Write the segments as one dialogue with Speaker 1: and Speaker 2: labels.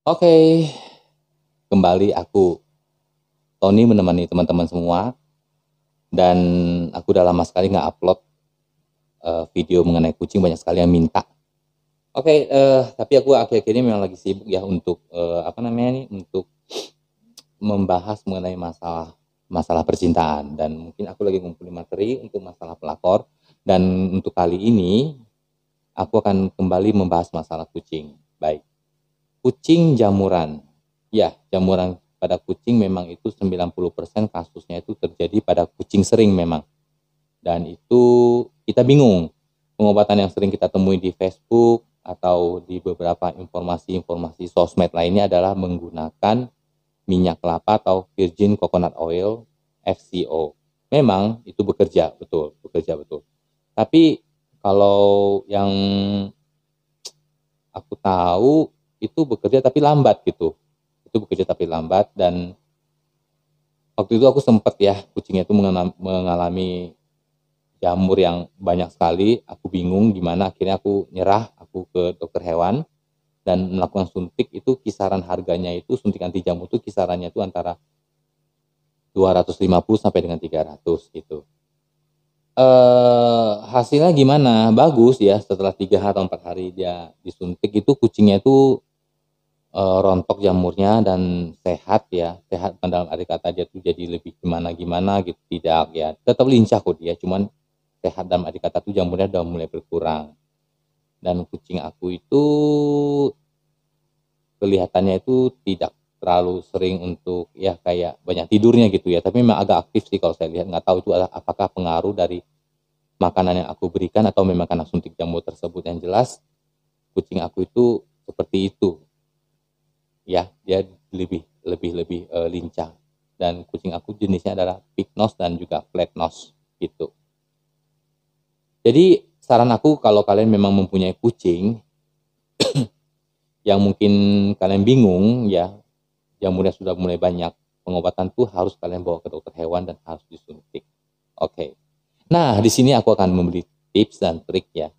Speaker 1: Oke, kembali aku Tony menemani teman-teman semua dan aku udah lama sekali nggak upload video mengenai kucing, banyak sekali yang minta. Oke, tapi aku akhir-akhir ini memang lagi sibuk ya untuk apa namanya nih, untuk membahas mengenai masalah percintaan dan mungkin aku lagi ngumpulin materi untuk masalah pelakor dan untuk kali ini aku akan kembali membahas masalah kucing. Baik. Kucing jamuran. Ya, jamuran pada kucing memang itu 90% kasusnya itu terjadi pada kucing sering memang. Dan itu kita bingung. Pengobatan yang sering kita temui di Facebook atau di beberapa informasi-informasi sosmed lainnya adalah menggunakan minyak kelapa atau virgin coconut oil FCO. Memang itu bekerja betul. Tapi kalau yang aku tahu itu bekerja tapi lambat gitu. Itu bekerja tapi lambat dan waktu itu aku sempat ya kucingnya itu mengalami jamur yang banyak sekali. Aku bingung gimana, akhirnya aku nyerah, aku ke dokter hewan dan melakukan suntik. Itu kisaran harganya itu suntik anti jamur itu kisarannya itu antara 250 sampai dengan 300 gitu. Hasilnya gimana? Bagus ya, setelah 3 atau 4 hari dia disuntik itu kucingnya itu rontok jamurnya dan sehat ya, sehat bukan dalam arti kata dia tuh jadi lebih gimana-gimana gitu, tidak ya, tetap lincah kok dia, cuman sehat dalam arti kata tuh jamurnya udah mulai berkurang. Dan kucing aku itu kelihatannya itu tidak terlalu sering untuk ya kayak banyak tidurnya gitu ya, tapi memang agak aktif sih kalau saya lihat, nggak tahu itu apakah pengaruh dari makanan yang aku berikan atau memang karena suntik jamur tersebut. Yang jelas kucing aku itu seperti itu ya, dia lebih lincah dan kucing aku jenisnya adalah pig nose dan juga flat nose gitu. Jadi saran aku kalau kalian memang mempunyai kucing yang mungkin kalian bingung ya, jamurnya sudah mulai banyak, pengobatan tuh harus kalian bawa ke dokter hewan dan harus disuntik. Oke. Nah, di sini aku akan memberi tips dan trik ya.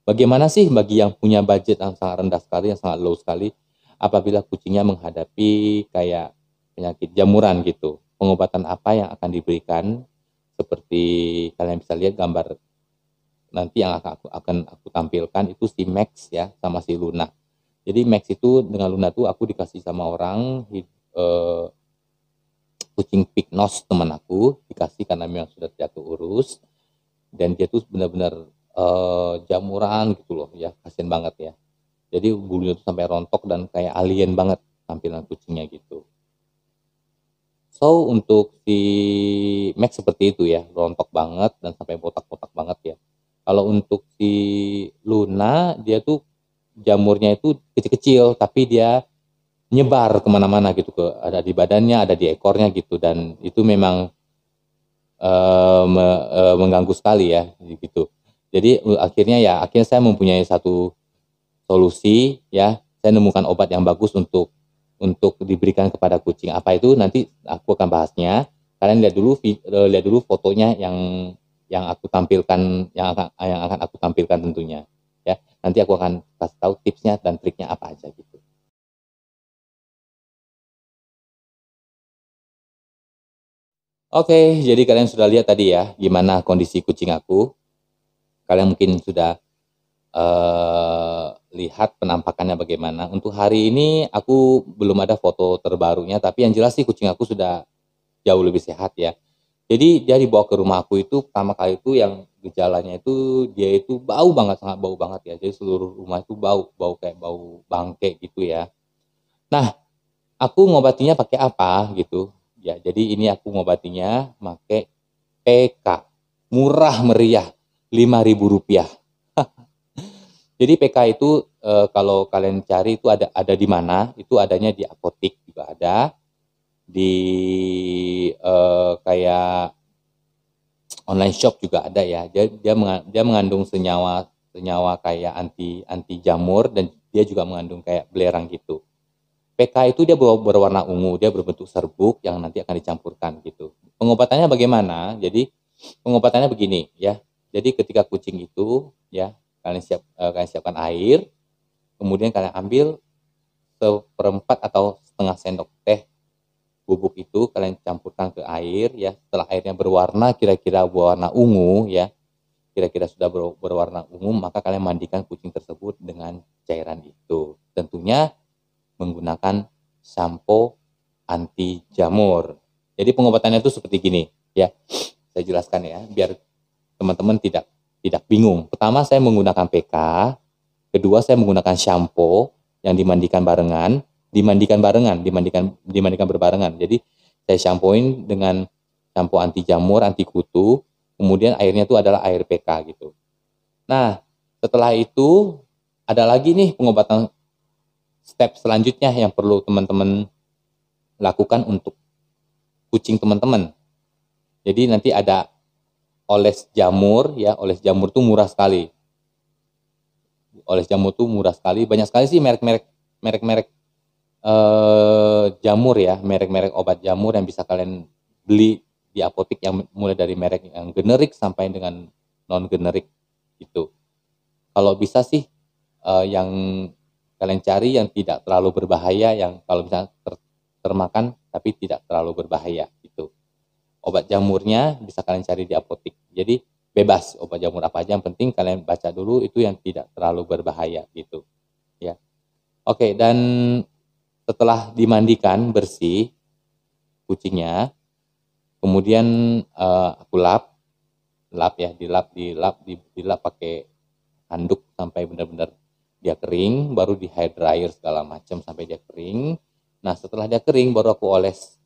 Speaker 1: Bagaimana sih bagi yang punya budget yang sangat rendah sekali, yang sangat low sekali, apabila kucingnya menghadapi kayak penyakit jamuran gitu. Pengobatan apa yang akan diberikan, seperti kalian bisa lihat gambar nanti yang akan aku tampilkan itu si Max ya sama si Luna. Jadi Max itu dengan Luna tuh aku dikasih sama orang kucing pig nose teman aku, dikasih karena memang sudah tidak keurus dan dia tuh benar-benar jamuran gitu loh ya, kasian banget ya. Jadi bulunya tuh sampai rontok dan kayak alien banget tampilan kucingnya gitu. So untuk si Max seperti itu ya, rontok banget dan sampai botak-botak banget ya. Kalau untuk si Luna, dia tuh jamurnya itu kecil-kecil, tapi dia nyebar kemana-mana gitu, ada di badannya, ada di ekornya gitu, dan itu memang mengganggu sekali ya gitu. Jadi akhirnya saya mempunyai satu solusi ya, saya nemukan obat yang bagus untuk diberikan kepada kucing. Apa itu nanti aku akan bahasnya. Kalian lihat dulu fotonya yang aku tampilkan, yang akan aku tampilkan tentunya ya. Nanti aku akan kasih tahu tipsnya dan triknya apa aja gitu. Oke, jadi kalian sudah lihat tadi ya gimana kondisi kucing aku. Kalian mungkin sudah lihat penampakannya bagaimana. Untuk hari ini aku belum ada foto terbarunya, tapi yang jelas sih kucing aku sudah jauh lebih sehat ya. Jadi dia dibawa ke rumah aku itu pertama kali itu yang gejalanya itu dia itu bau banget, sangat bau banget ya. Jadi seluruh rumah itu bau, bau kayak bau bangke gitu ya. Nah, aku ngobatinya pakai apa gitu. Ya, jadi ini aku ngobatinya pakai PK. Murah meriah, Rp5.000. Jadi PK itu kalau kalian cari itu ada di mana? Itu adanya di apotik juga ada, di kayak online shop juga ada ya. Dia mengandung senyawa senyawa kayak anti jamur dan dia juga mengandung kayak belerang gitu. PK itu dia berwarna ungu, dia berbentuk serbuk yang nanti akan dicampurkan gitu. Pengobatannya bagaimana? Jadi pengobatannya begini ya. Jadi ketika kucing itu ya kalian siapkan air, kemudian kalian ambil seperempat atau setengah sendok teh bubuk itu kalian campurkan ke air ya. Setelah airnya berwarna kira-kira berwarna ungu ya, kira-kira sudah berwarna ungu, maka kalian mandikan kucing tersebut dengan cairan itu. Tentunya menggunakan sampo anti jamur. Jadi pengobatannya itu seperti gini ya. Saya jelaskan ya biar teman-teman tidak bingung. Pertama saya menggunakan PK, kedua saya menggunakan shampoo yang dimandikan berbarengan. Jadi saya shampooin dengan shampoo anti jamur, anti kutu, kemudian airnya itu adalah air PK gitu. Nah, setelah itu ada lagi nih pengobatan step selanjutnya yang perlu teman-teman lakukan untuk kucing teman-teman. Jadi nanti ada oles jamur ya, oles jamur tuh murah sekali. Oles jamur tuh murah sekali, banyak sekali sih merek-merek jamur ya, merek-merek obat jamur yang bisa kalian beli di apotek, yang mulai dari merek yang generik sampai dengan non generik gitu. Kalau bisa sih yang kalian cari yang tidak terlalu berbahaya, yang kalau misalnya termakan tapi tidak terlalu berbahaya gitu. Obat jamurnya bisa kalian cari di apotek. Jadi bebas obat jamur apa aja, yang penting kalian baca dulu itu yang tidak terlalu berbahaya gitu. Ya. Oke, dan setelah dimandikan bersih kucingnya, kemudian aku lap ya, dilap pakai handuk sampai benar-benar dia kering, baru di hair dryer segala macam sampai dia kering. Nah, setelah dia kering baru aku oles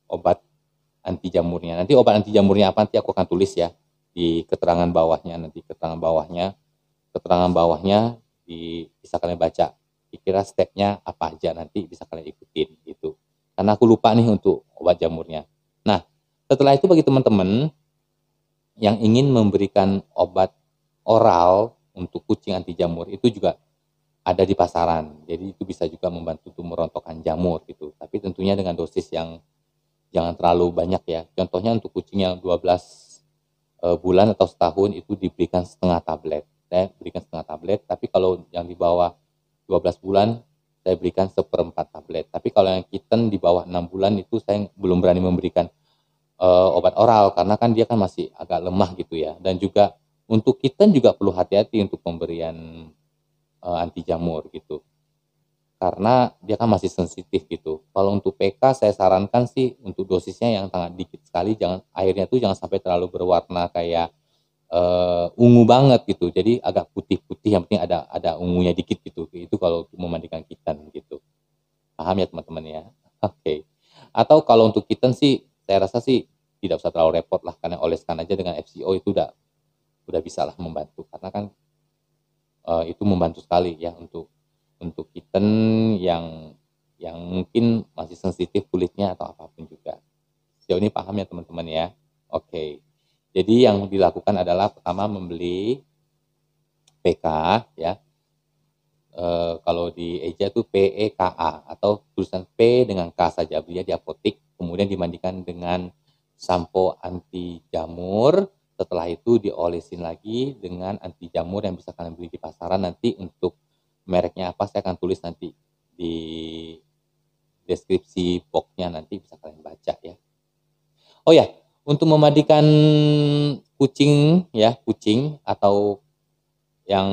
Speaker 1: obat anti jamurnya. Nanti obat anti jamurnya apa nanti aku akan tulis ya di keterangan bawahnya, bisa kalian baca. Kira stepnya apa aja nanti bisa kalian ikutin gitu. Karena aku lupa nih untuk obat jamurnya. Nah, setelah itu bagi teman-teman yang ingin memberikan obat oral untuk kucing anti jamur itu juga ada di pasaran. Jadi itu bisa juga membantu untuk merontokkan jamur gitu. Tapi tentunya dengan dosis yang jangan terlalu banyak ya. Contohnya untuk kucing yang 12 bulan atau setahun itu diberikan setengah tablet. Saya berikan setengah tablet, tapi kalau yang di bawah 12 bulan saya berikan seperempat tablet. Tapi kalau yang kitten di bawah 6 bulan itu saya belum berani memberikan obat oral karena kan dia kan masih agak lemah gitu ya. Dan juga untuk kitten juga perlu hati-hati untuk pemberian anti jamur gitu, karena dia kan masih sensitif gitu. Kalau untuk PK saya sarankan sih untuk dosisnya yang sangat dikit sekali, airnya tuh jangan sampai terlalu berwarna kayak ungu banget gitu. Jadi agak putih-putih, yang penting ada ungunya dikit gitu. Itu kalau memandikan kitten gitu. Paham ya teman-teman ya? Oke. Atau kalau untuk kitten sih saya rasa sih tidak usah terlalu repot lah, karena oleskan aja dengan FCO itu udah bisa lah membantu, karena kan itu membantu sekali ya untuk kitten yang mungkin masih sensitif kulitnya atau apapun juga. Sejauh ini paham ya teman-teman ya? Oke. Jadi yang dilakukan adalah pertama membeli PK ya. Kalau di Eja itu PEKA atau tulisan P dengan K saja, belinya di apotek, kemudian dimandikan dengan sampo anti jamur. Setelah itu diolesin lagi dengan anti jamur yang bisa kalian beli di pasaran. Nanti untuk mereknya apa saya akan tulis nanti di deskripsi boxnya, nanti bisa kalian baca ya. Oh ya, untuk memandikan kucing ya, kucing atau yang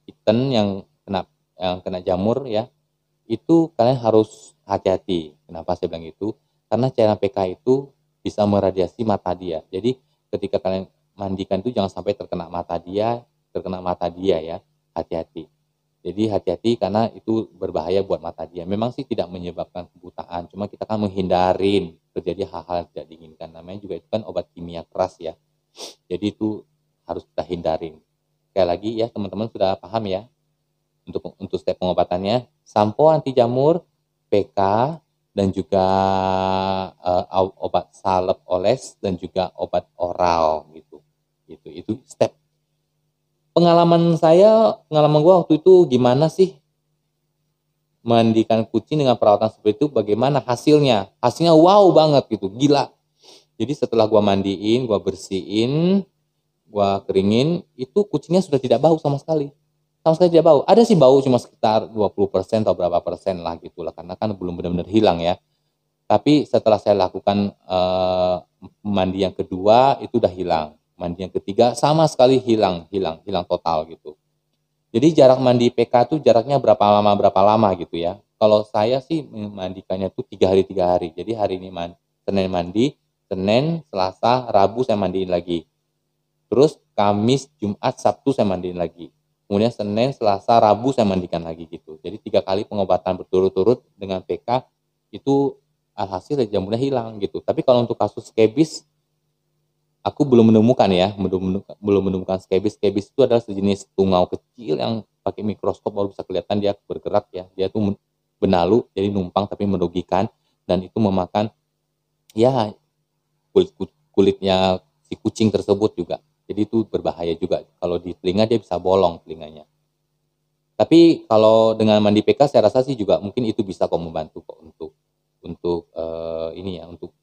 Speaker 1: kitten yang kena jamur ya, itu kalian harus hati-hati. Kenapa saya bilang itu? Karena cairan PK itu bisa meradiasi mata dia. Jadi ketika kalian mandikan itu jangan sampai terkena mata dia ya, hati-hati. Jadi hati-hati karena itu berbahaya buat mata dia. Memang sih tidak menyebabkan kebutaan, cuma kita kan menghindarin terjadi hal-hal yang tidak diinginkan. Namanya juga itu kan obat kimia keras ya. Jadi itu harus kita hindarin. Sekali lagi ya teman-teman sudah paham ya untuk step pengobatannya. Sampo anti jamur, PK, dan juga obat salep oles, dan juga obat oral gitu. Itu step. Pengalaman gua waktu itu gimana sih mandikan kucing dengan perawatan seperti itu, bagaimana hasilnya? Hasilnya wow banget gitu, gila. Jadi setelah gua mandiin, gua bersihin, gua keringin, itu kucingnya sudah tidak bau sama sekali. sama sekali tidak bau. Ada sih bau cuma sekitar 20% atau berapa persen lah gitulah, karena kan belum benar-benar hilang ya. Tapi setelah saya lakukan mandi yang kedua itu udah hilang. Mandi yang ketiga sama sekali hilang total gitu. Jadi jarak mandi PK tuh jaraknya berapa lama gitu ya. Kalau saya sih memandikannya tuh 3 hari. Jadi hari ini Senin mandi, Senin, Selasa, Rabu saya mandiin lagi. Terus Kamis, Jumat, Sabtu saya mandiin lagi. Kemudian Senin, Selasa, Rabu saya mandikan lagi gitu. Jadi 3 kali pengobatan berturut-turut dengan PK itu alhasil jamurnya hilang gitu. Tapi kalau untuk kasus skebis, aku belum menemukan ya, belum menemukan skebis. Skebis itu adalah sejenis tungau kecil yang pakai mikroskop baru bisa kelihatan dia bergerak ya. Dia tuh benalu, jadi numpang tapi merugikan, dan itu memakan ya kulitnya si kucing tersebut juga. Jadi itu berbahaya juga. Kalau di telinga dia bisa bolong telinganya. Tapi kalau dengan mandi PK saya rasa sih juga mungkin itu bisa kok membantu kok untuk ini ya, untuk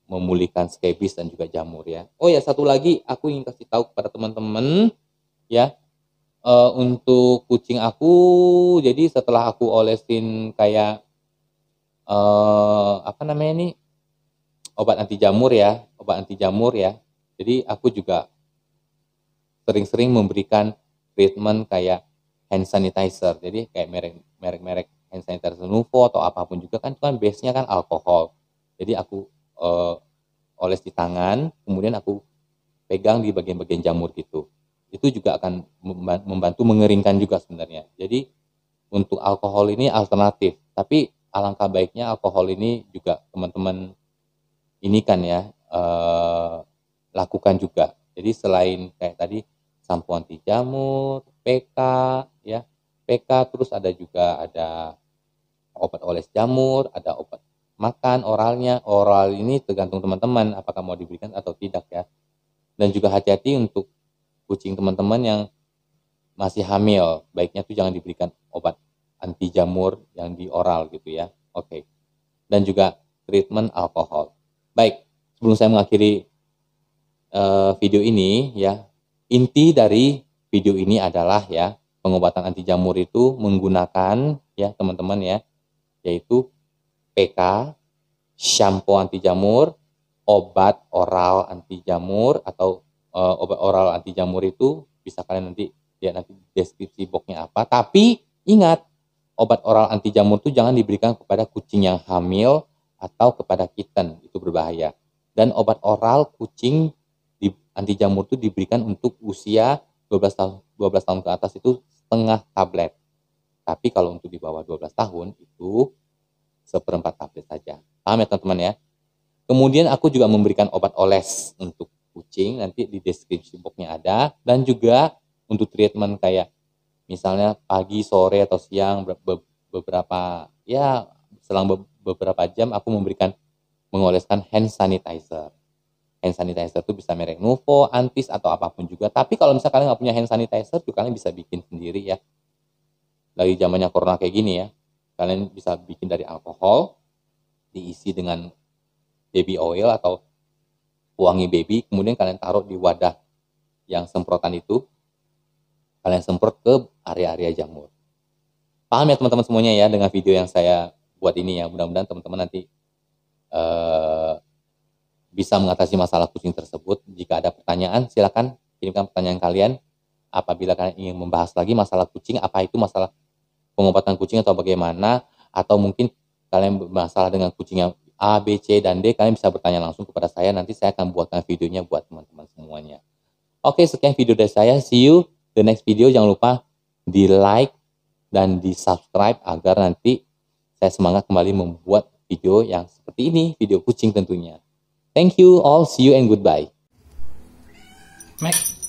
Speaker 1: memulihkan skebis dan juga jamur ya. Oh ya, satu lagi aku ingin kasih tahu kepada teman-teman ya, untuk kucing aku, jadi setelah aku olesin kayak apa namanya ini, obat anti jamur ya. Jadi aku juga sering-sering memberikan treatment kayak hand sanitizer. Jadi kayak merek hand sanitizer Nuvo atau apapun juga kan, itu kan base-nya kan alkohol. Jadi aku oles di tangan, kemudian aku pegang di bagian-bagian jamur gitu. Itu juga akan membantu mengeringkan juga sebenarnya. Jadi untuk alkohol ini alternatif, tapi alangkah baiknya alkohol ini juga teman-teman ini kan ya, lakukan juga. Jadi selain kayak tadi sampo anti jamur, PK ya, PK, terus ada juga ada obat oles jamur, ada obat makan oralnya. Oral ini tergantung teman-teman apakah mau diberikan atau tidak ya. Dan juga hati-hati untuk kucing teman-teman yang masih hamil, baiknya tuh jangan diberikan obat anti jamur yang di oral gitu ya. Oke. Dan juga treatment alkohol. Baik, sebelum saya mengakhiri video ini ya, inti dari video ini adalah ya, pengobatan anti jamur itu menggunakan ya teman-teman ya, yaitu PK, shampoo anti jamur, obat oral anti jamur, atau obat oral anti jamur itu bisa kalian nanti lihat nanti deskripsi boxnya apa. Tapi ingat, obat oral anti jamur itu jangan diberikan kepada kucing yang hamil atau kepada kitten, itu berbahaya. Dan obat oral kucing anti jamur itu diberikan untuk usia 12 tahun ke atas itu setengah tablet. Tapi kalau untuk di bawah 12 tahun itu seperempat tablet saja. Paham ya teman-teman ya? Kemudian aku juga memberikan obat oles untuk kucing, nanti di deskripsi boxnya ada. Dan juga untuk treatment kayak misalnya pagi, sore, atau siang, beberapa ya selang beberapa jam aku mengoleskan hand sanitizer. Hand sanitizer itu bisa merek Nuvo, Antis, atau apapun juga. Tapi kalau misalnya kalian nggak punya hand sanitizer, juga kalian bisa bikin sendiri ya. Dari zamannya corona kayak gini ya, kalian bisa bikin dari alkohol, diisi dengan baby oil atau wangi baby, kemudian kalian taruh di wadah yang semprotan itu, kalian semprot ke area-area jamur. Paham ya teman-teman semuanya ya dengan video yang saya buat ini ya. Mudah-mudahan teman-teman nanti bisa mengatasi masalah kucing tersebut. Jika ada pertanyaan, silakan kirimkan pertanyaan kalian. Apabila kalian ingin membahas lagi masalah kucing, apa itu masalah pengobatan kucing atau bagaimana, atau mungkin kalian bermasalah dengan kucing yang A, B, C, dan D, kalian bisa bertanya langsung kepada saya. Nanti saya akan buatkan videonya buat teman-teman semuanya. Oke, sekian video dari saya. See you the next video. Jangan lupa di like dan di subscribe agar nanti saya semangat kembali membuat video yang seperti ini, video kucing tentunya. Thank you all, see you and goodbye.
Speaker 2: Max.